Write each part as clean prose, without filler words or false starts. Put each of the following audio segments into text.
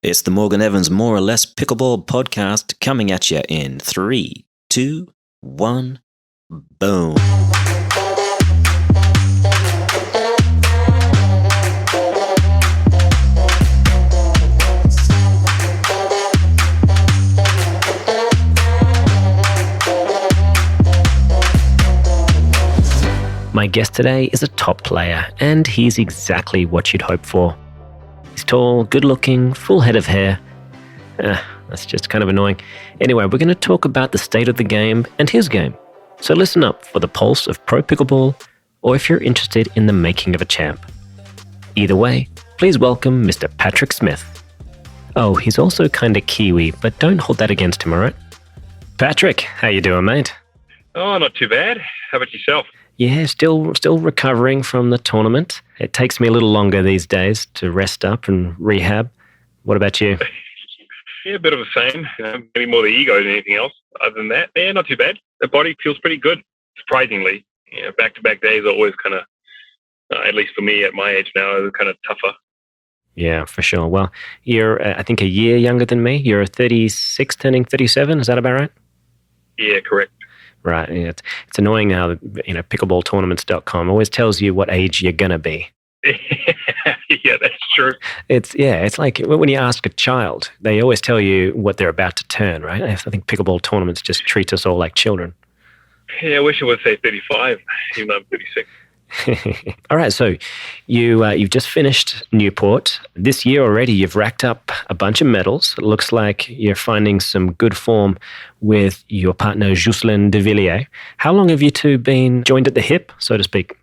It's the Morgan Evans More or Less Pickleball podcast coming at you in 3, 2, 1, boom. My guest today is a top player, and he's exactly what you'd hope for. He's tall, good-looking, full head of hair. That's just kind of annoying. Anyway, we're going to talk about the state of the game and his game. So listen up for the pulse of pro pickleball, or if you're interested in the making of a champ. Either way, please welcome Mr. Patrick Smith. Oh, he's also kind of Kiwi, but don't hold that against him, all right? Patrick, how you doing, mate? Oh, not too bad. How about yourself? Yeah, still recovering from the tournament. It takes me a little longer these days to rest up and rehab. What about you? Yeah, a bit of the same. Maybe more the ego than anything else. Other than that, yeah, not too bad. The body feels pretty good, surprisingly. Back-to-back days are always kind of, at least for me at my age now, are kind of tougher. Yeah, for sure. Well, you're, I think, a year younger than me. You're 36, turning 37. Is that about right? Yeah, correct. Right. Yeah, it's annoying how, pickleballtournaments.com always tells you what age you're going to be. Yeah, that's true. It's like when you ask a child, they always tell you what they're about to turn, right? I think pickleball tournaments just treat us all like children. Yeah, I wish I would say 35, even though I'm 36. All right, so you've just finished Newport. This year already, you've racked up a bunch of medals. It looks like you're finding some good form with your partner, Jocelyn de Villiers. How long have you two been joined at the hip, so to speak?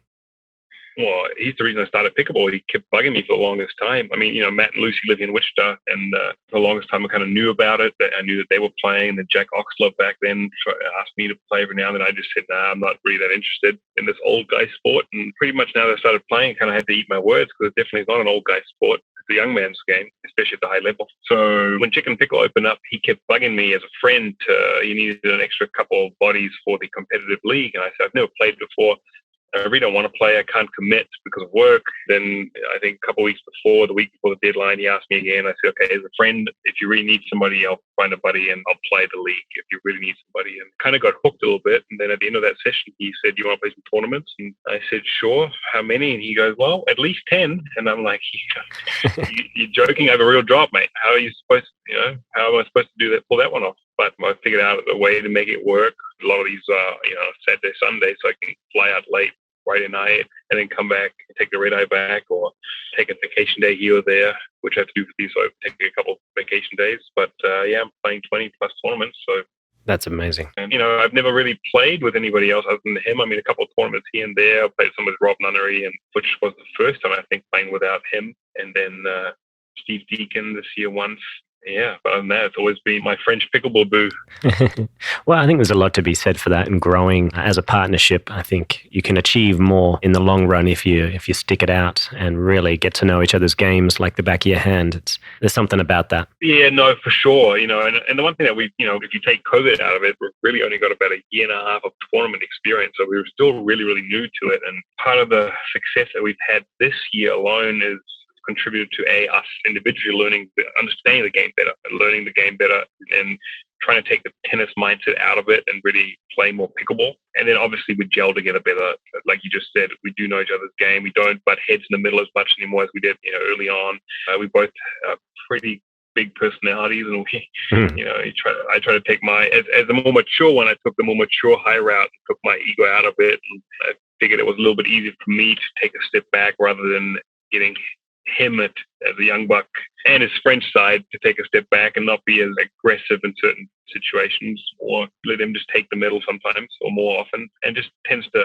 Well, he's the reason I started pickleball. He kept bugging me for the longest time. I mean, Matt and Lucy live in Wichita, and for the longest time I kind of knew about it. I knew that they were playing. That Jack Oxlove back then asked me to play every now and then. I just said, nah, I'm not really that interested in this old guy sport. And pretty much now that I started playing, I kind of had to eat my words because it definitely is not an old guy sport. It's a young man's game, especially at the high level. So when Chicken Pickle opened up, he kept bugging me as a friend. He needed an extra couple of bodies for the competitive league. And I said, I've never played before. I really don't want to play. I can't commit because of work. Then I think a couple of weeks before, the week before the deadline, he asked me again. I said, okay, as a friend, if you really need somebody, I'll find a buddy and I'll play the league if you really need somebody. And kind of got hooked a little bit. And then at the end of that session, he said, you want to play some tournaments? And I said, sure. How many? And he goes, well, at least 10. And I'm like, you're joking. I have a real job, mate. How are you supposed to, how am I supposed to do that, pull that one off? But I figured out a way to make it work. A lot of these are, Saturday, Sunday, so I can fly out late Friday night and then come back and take the red eye back or take a vacation day here or there, which I have to do for these. So I take a couple of vacation days. But I'm playing 20 plus tournaments. So that's amazing. And, I've never really played with anybody else other than him. I mean, a couple of tournaments here and there. I played some with Rob Nunnery, which was the first time I think playing without him. And then Steve Deacon this year once. Yeah, but other than that, it's always been my French pickleball boo. Well, I think there's a lot to be said for that, and growing as a partnership. I think you can achieve more in the long run if you stick it out and really get to know each other's games like the back of your hand. There's something about that. Yeah, no, for sure. And the one thing that we, if you take COVID out of it, we've really only got about a year and a half of tournament experience, so we were still really, really new to it. And part of the success that we've had this year alone is contributed to us individually understanding the game better, learning the game better, and trying to take the tennis mindset out of it and really play more pickleball. And then obviously we gel together better. Like you just said, we do know each other's game. We don't butt heads in the middle as much anymore as we did, early on. We both are pretty big personalities, and I try to take as a more mature one. I took the more mature high route and took my ego out of it. And I figured it was a little bit easier for me to take a step back rather than getting him as a young buck and his French side to take a step back and not be as aggressive in certain situations, or let him just take the middle sometimes or more often, and just tends to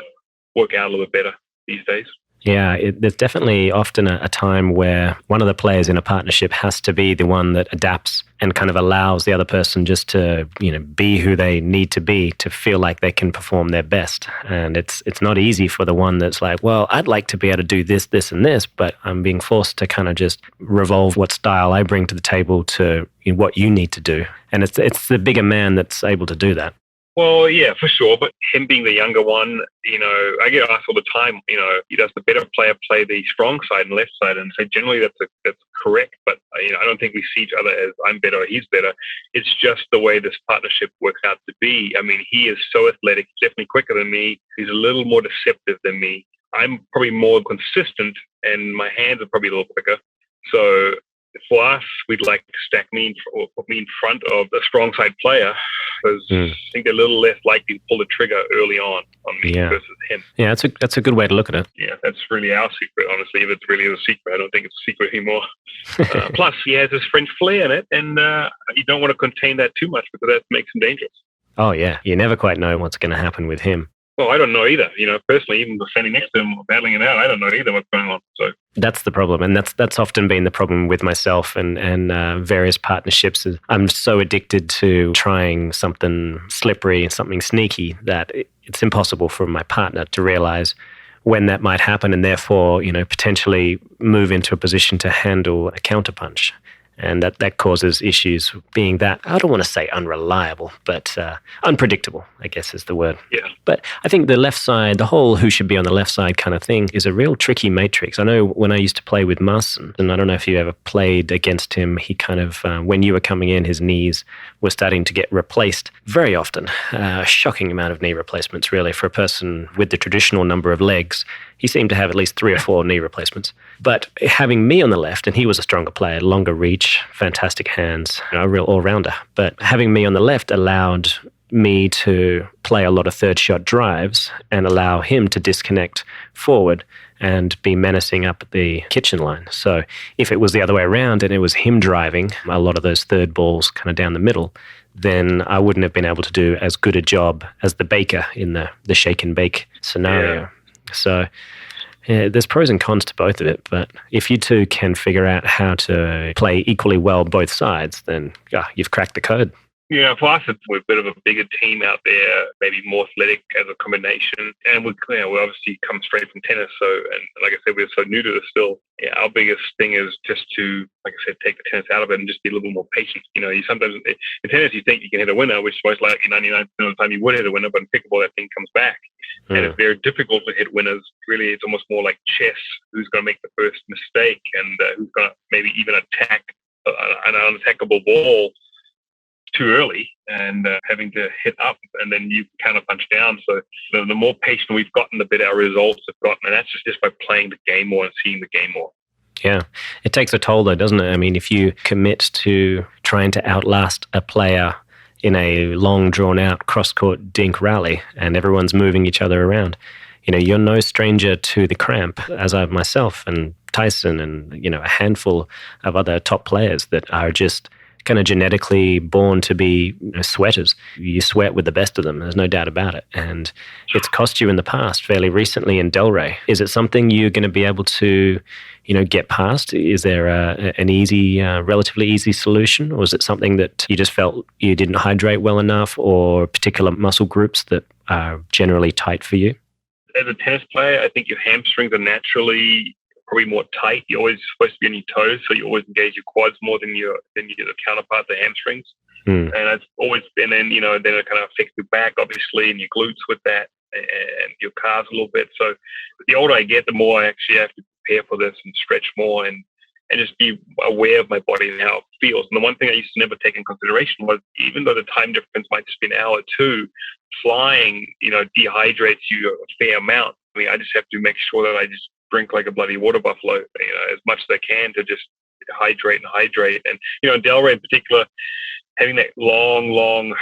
work out a little bit better these days. Yeah, there's definitely often a time where one of the players in a partnership has to be the one that adapts and kind of allows the other person just to, be who they need to be to feel like they can perform their best. And it's not easy for the one that's like, well, I'd like to be able to do this, this, and this, but I'm being forced to kind of just revolve what style I bring to the table to what you need to do. And it's the bigger man that's able to do that. Well, yeah, for sure. But him being the younger one, I get asked all the time. Does the better player play the strong side and left side? And so generally that's correct. But I don't think we see each other as I'm better or he's better. It's just the way this partnership works out to be. I mean, he is so athletic, definitely quicker than me. He's a little more deceptive than me. I'm probably more consistent, and my hands are probably a little quicker. So for us, we'd like to stack me or put me in front of a strong side player because I think they're a little less likely to pull the trigger early on me versus him. Yeah, that's a good way to look at it. Yeah, that's really our secret, honestly. If it's really a secret, I don't think it's a secret anymore. Plus, he has his French flair in it, and you don't want to contain that too much because that makes him dangerous. Oh, yeah. You never quite know what's going to happen with him. Well, I don't know either. Personally, even standing next to him, battling it out, I don't know either what's going on. So that's the problem, and that's often been the problem with myself and various partnerships. I'm so addicted to trying something slippery, something sneaky, that it's impossible for my partner to realize when that might happen, and therefore, potentially move into a position to handle a counterpunch. And that causes issues, being that, I don't want to say unreliable, but unpredictable, I guess is the word. Yeah. But I think the left side, the whole who should be on the left side kind of thing, is a real tricky matrix. I know when I used to play with Marcin, and I don't know if you ever played against him, he kind of, when you were coming in, his knees were starting to get replaced very often. A shocking amount of knee replacements, really, for a person with the traditional number of legs. He seemed to have at least 3 or 4 knee replacements. But having me on the left, and he was a stronger player, longer reach, fantastic hands, a real all-rounder. But having me on the left allowed me to play a lot of third shot drives and allow him to disconnect forward and be menacing up at the kitchen line. So if it was the other way around and it was him driving a lot of those third balls kind of down the middle, then I wouldn't have been able to do as good a job as the baker in the shake and bake scenario. Yeah. So there's pros and cons to both of it, but if you two can figure out how to play equally well both sides, then you've cracked the code. Yeah, for us, we're a bit of a bigger team out there, maybe more athletic as a combination. And we obviously come straight from tennis. So, and like I said, we're so new to this still. Yeah, our biggest thing is just to, like I said, take the tennis out of it and just be a little bit more patient. You sometimes, in tennis, you think you can hit a winner, which is most likely 99% of the time you would hit a winner, but in pickleball, that thing comes back. And it's very difficult to hit winners. Really, it's almost more like chess. Who's going to make the first mistake and who's going to maybe even attack an unattackable ball too early and having to hit up and then you counter punch down. So the more patient we've gotten, the better our results have gotten. And that's just by playing the game more and seeing the game more. Yeah. It takes a toll though, doesn't it? I mean, if you commit to trying to outlast a player in a long drawn out cross-court dink rally and everyone's moving each other around, you're no stranger to the cramp, as I've myself and Tyson and, a handful of other top players that are just kind of genetically born to be sweaters. You sweat with the best of them. There's no doubt about it. And it's cost you in the past, fairly recently in Delray. Is it something you're going to be able to, get past? Is there an easy, relatively easy solution? Or is it something that you just felt you didn't hydrate well enough, or particular muscle groups that are generally tight for you? As a tennis player, I think your hamstrings are naturally probably more tight. You're always supposed to be on your toes, so you always engage your quads more than your counterpart, the hamstrings. And it's always been then it kind of affects your back, obviously, and your glutes with that, and your calves a little bit. So the older I get, the more I actually have to prepare for this and stretch more and just be aware of my body and how it feels. And the one thing I used to never take in consideration was, even though the time difference might just be an hour or two, flying, dehydrates you a fair amount. I mean, I just have to make sure that I just drink like a bloody water buffalo, as much as I can to just hydrate. And, in Delray in particular, having that long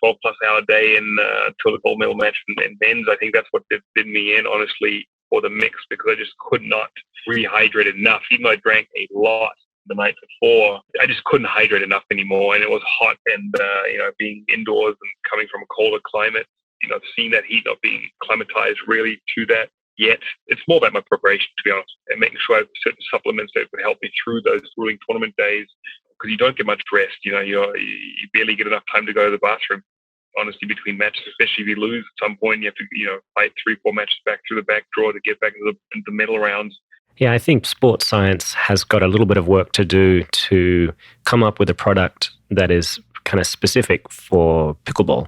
12 plus hour day until the gold medal match in men's, I think that's what did me in, honestly, for the mix, because I just could not rehydrate enough. Even though I drank a lot the night before, I just couldn't hydrate enough anymore. And it was hot and, being indoors and coming from a colder climate, seeing that heat, not being acclimatized really to that yet. It's more about my preparation, to be honest, and making sure I have certain supplements that would help me through those grueling tournament days, because you don't get much rest. You barely get enough time to go to the bathroom, honestly, between matches, especially if you lose at some point. You have to, fight 3-4 matches back through the back draw to get back into the medal rounds. Yeah, I think sports science has got a little bit of work to do to come up with a product that is kind of specific for pickleball.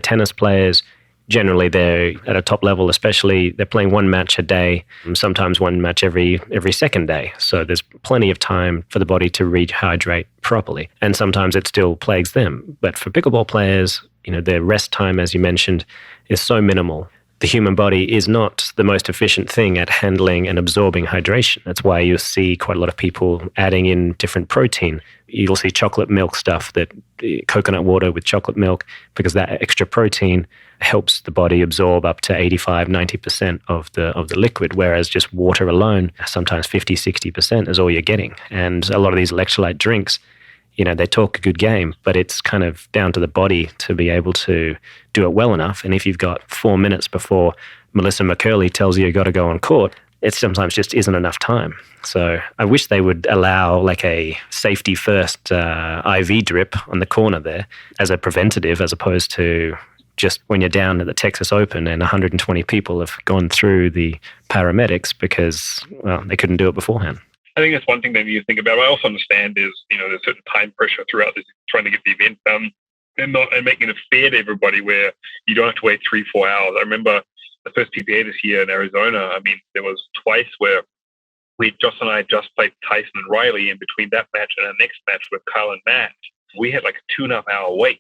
Tennis players, generally they're at a top level, especially they're playing one match a day, sometimes one match every second day. So there's plenty of time for the body to rehydrate properly. And sometimes it still plagues them. But for pickleball players, their rest time, as you mentioned, is so minimal. The human body is not the most efficient thing at handling and absorbing hydration. That's why you'll see quite a lot of people adding in different protein. You'll see chocolate milk stuff, coconut water with chocolate milk, because that extra protein helps the body absorb up to 85-90% of the liquid, whereas just water alone, sometimes 50-60% is all you're getting. And a lot of these electrolyte drinks, they talk a good game, but it's kind of down to the body to be able to do it well enough. And if you've got 4 minutes before Melissa McCurley tells you got to go on court, it sometimes just isn't enough time. So I wish they would allow like a safety first IV drip on the corner there as a preventative, as opposed to just when you're down at the Texas Open and 120 people have gone through the paramedics because, they couldn't do it beforehand. I think that's one thing that you think about. What I also understand is, there's certain time pressure throughout this, trying to get the event done and making it fair to everybody where you don't have to wait 3-4 hours. I remember the first PPA this year in Arizona. There was twice where Joss and I just played Tyson and Riley, and between that match and our next match with Kyle and Matt, we had like a 2.5 hour wait.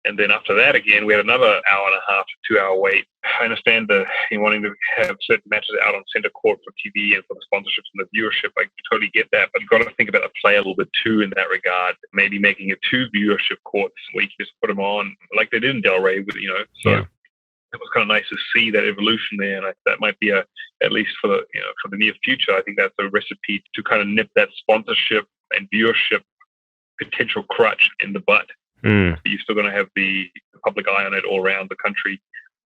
And then after that, again, we had another 1.5 hour to 2 hour wait. I understand wanting to have certain matches out on center court for TV and for the sponsorships and the viewership. I totally get that. But you've got to think about the play a little bit too in that regard. Maybe making it 2 viewership courts where you can just put them on like they did in Delray, So yeah. It was kind of nice to see that evolution there. And that might be at least for the near future, I think that's a recipe to kind of nip that sponsorship and viewership potential crutch in the butt. You're still going to have the public eye on it all around the country,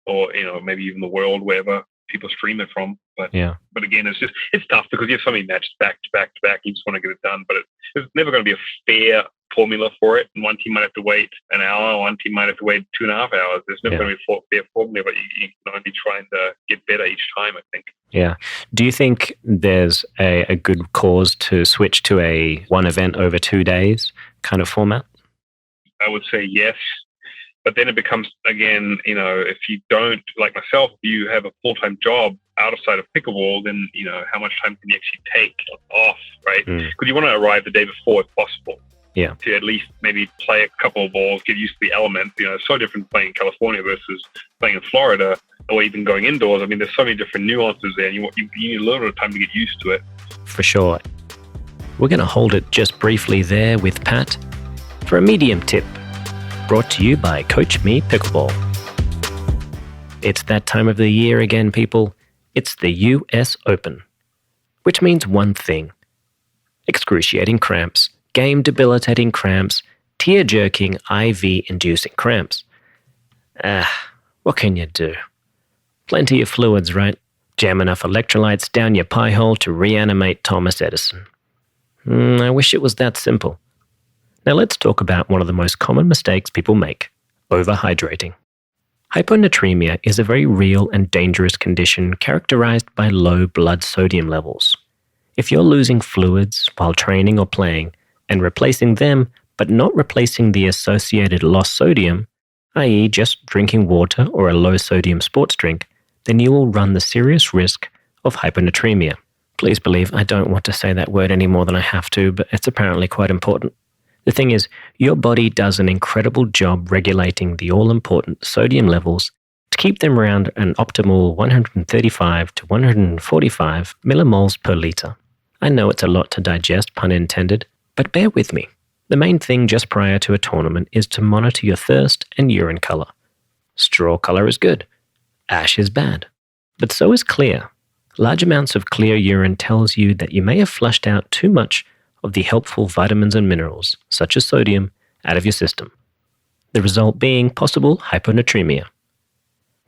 or maybe even the world, wherever people stream it from. But again, it's tough because you have so many matches back to back to back. You just want to get it done, but it's never going to be a fair formula for it. And one team might have to wait an hour, one team might have to wait 2.5 hours. There's never going to be a fair formula, but you can only try and get better each time, I think. Yeah. Do you think there's a good cause to switch to a one event over 2 days kind of format? I would say yes. But then it becomes, again, if you don't, like myself, if you have a full-time job outside of pickleball, then, how much time can you actually take off, right? Because you want to arrive the day before if possible. Yeah. To at least maybe play a couple of balls, get used to the element. It's so different playing in California versus playing in Florida, or even going indoors. There's so many different nuances there. And you need a little bit of time to get used to it. For sure. We're going to hold it just briefly there with Pat for a medium tip, brought to you by Coach Me Pickleball. It's that time of the year again, people. It's the US Open, which means one thing: excruciating cramps, game-debilitating cramps, tear-jerking, IV-inducing cramps. What can you do? Plenty of fluids, right? Jam enough electrolytes down your pie hole to reanimate Thomas Edison. I wish it was that simple. Now let's talk about one of the most common mistakes people make: overhydrating. Hyponatremia is a very real and dangerous condition characterized by low blood sodium levels. If you're losing fluids while training or playing and replacing them but not replacing the associated lost sodium, i.e. just drinking water or a low sodium sports drink, then you will run the serious risk of hyponatremia. Please believe I don't want to say that word any more than I have to, but it's apparently quite important. The thing is, your body does an incredible job regulating the all-important sodium levels to keep them around an optimal 135 to 145 millimoles per liter. I know it's a lot to digest, pun intended, but bear with me. The main thing just prior to a tournament is to monitor your thirst and urine color. Straw color is good. Ash is bad. But so is clear. Large amounts of clear urine tells you that you may have flushed out too much of the helpful vitamins and minerals, such as sodium, out of your system. The result being possible hyponatremia,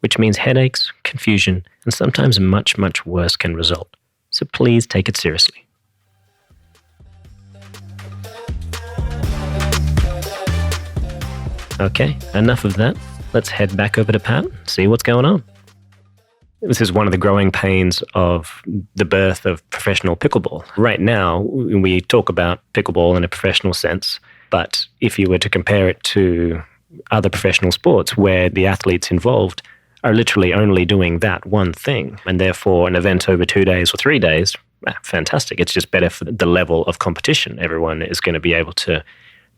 which means headaches, confusion, and sometimes much, much worse can result. So please take it seriously. Okay, enough of that. Let's head back over to Pat, see what's going on. This is one of the growing pains of the birth of professional pickleball. Right now, we talk about pickleball in a professional sense, but if you were to compare it to other professional sports where the athletes involved are literally only doing that one thing. And therefore, an event over 2 days or 3 days, fantastic. It's just better for the level of competition. Everyone is going to be able to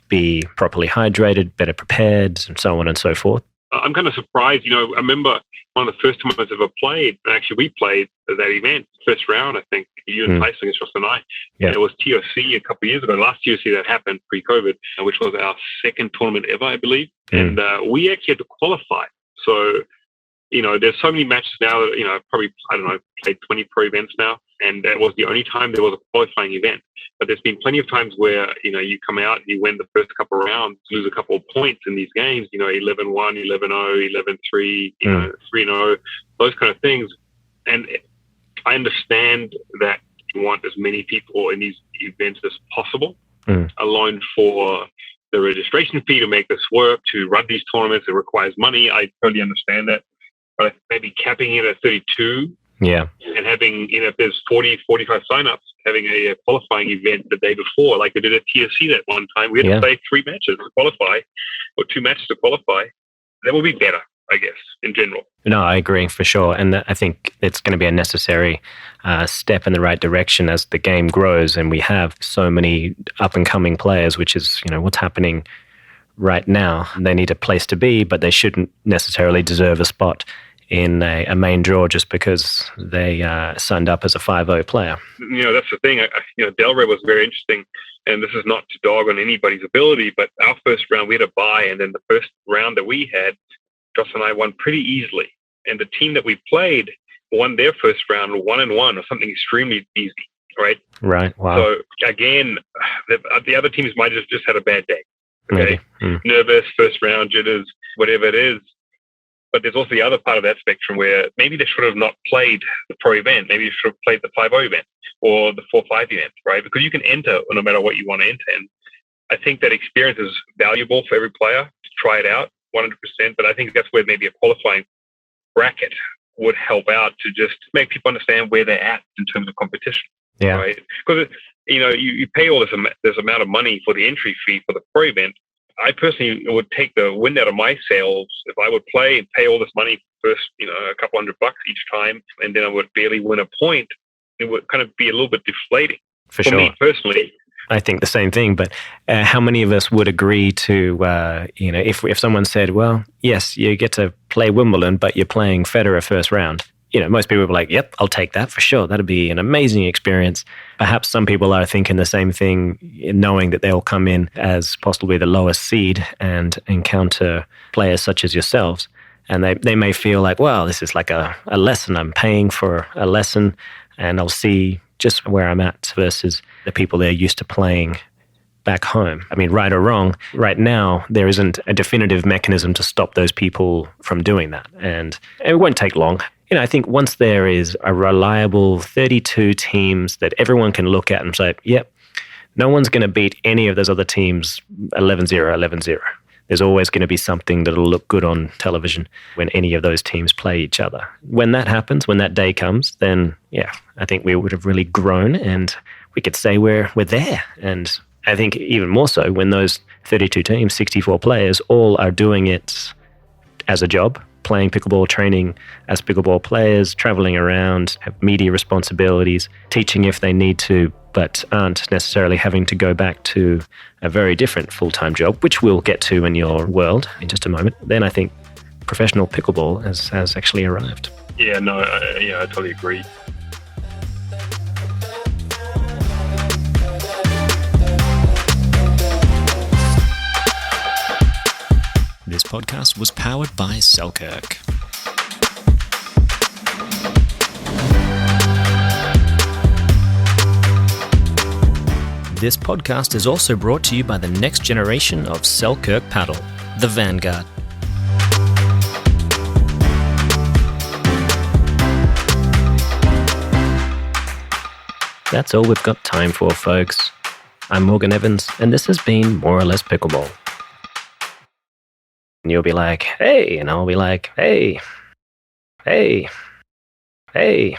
be properly hydrated, better prepared, and so on and so forth. I'm kind of surprised. I remember one of the first times I ever played, and actually we played that event, first round, I think, you and Tyson against Ross and I. Yeah. And it was TOC a couple of years ago. Last TOC that happened pre-COVID, which was our second tournament ever, I believe. And we actually had to qualify. So, there's so many matches now that, probably, played 20 pro events now. And that was the only time there was a qualifying event. But there's been plenty of times where, you come out and you win the first couple of rounds, lose a couple of points in these games, 11-1, 11-0, 11-3, 3-0, those kind of things. And I understand that you want as many people in these events as possible, alone for the registration fee to make this work, to run these tournaments. It requires money. I totally understand that. But maybe capping it at 32. Yeah. And having, if there's 40, 45 signups, having a qualifying event the day before, like we did at TSC that one time. We had to play 3 matches to qualify, or 2 matches to qualify. That would be better, I guess, in general. No, I agree for sure. And I think it's going to be a necessary step in the right direction as the game grows and we have so many up-and-coming players, which is, what's happening right now. They need a place to be, but they shouldn't necessarily deserve a spot in a main draw just because they signed up as a 5-0 player. That's the thing. Delray was very interesting, and this is not to dog on anybody's ability, but our first round we had a bye, and then the first round that we had, Joss and I won pretty easily. And the team that we played won their first round 1-1 or something extremely easy, right? Right, wow. So again, the other teams might have just had a bad day. Okay, nervous, first round jitters, whatever it is. But there's also the other part of that spectrum where maybe they should have not played the pro event. Maybe they should have played the 5-0 event or the 4-5 event, right? Because you can enter no matter what you want to enter. And I think that experience is valuable for every player to try it out 100%. But I think that's where maybe a qualifying bracket would help out to just make people understand where they're at in terms of competition. Yeah. Right? Because, you pay all this amount of money for the entry fee for the pro event. I personally would take the wind out of my sails if I would play and pay all this money first, a couple $100 each time, and then I would barely win a point. It would kind of be a little bit deflating for sure. me personally. I think the same thing, but how many of us would agree to, if someone said, well, yes, you get to play Wimbledon, but you're playing Federer first round. Most people would be like, yep, I'll take that for sure. That'd be an amazing experience. Perhaps some people are thinking the same thing, knowing that they'll come in as possibly the lowest seed and encounter players such as yourselves. And they may feel like, well, this is like a lesson. I'm paying for a lesson and I'll see just where I'm at versus the people they're used to playing back home. I mean, right or wrong, right now, there isn't a definitive mechanism to stop those people from doing that. And it won't take long. I think once there is a reliable 32 teams that everyone can look at and say, yep, no one's going to beat any of those other teams 11-0, 11-0. There's always going to be something that'll look good on television when any of those teams play each other. When that happens, when that day comes, then, yeah, I think we would have really grown and we could say we're there. And I think even more so when those 32 teams, 64 players, all are doing it as a job, playing pickleball, training as pickleball players, traveling around, have media responsibilities, teaching if they need to, but aren't necessarily having to go back to a very different full-time job, which we'll get to in your world in just a moment. Then I think professional pickleball has actually arrived. Yeah, no, I totally agree. This podcast was powered by Selkirk. This podcast is also brought to you by the next generation of Selkirk paddle, the Vanguard. That's all we've got time for, folks. I'm Morgan Evans, and this has been More or Less Pickleball. And you'll be like, hey, and I'll be like, hey, hey, hey.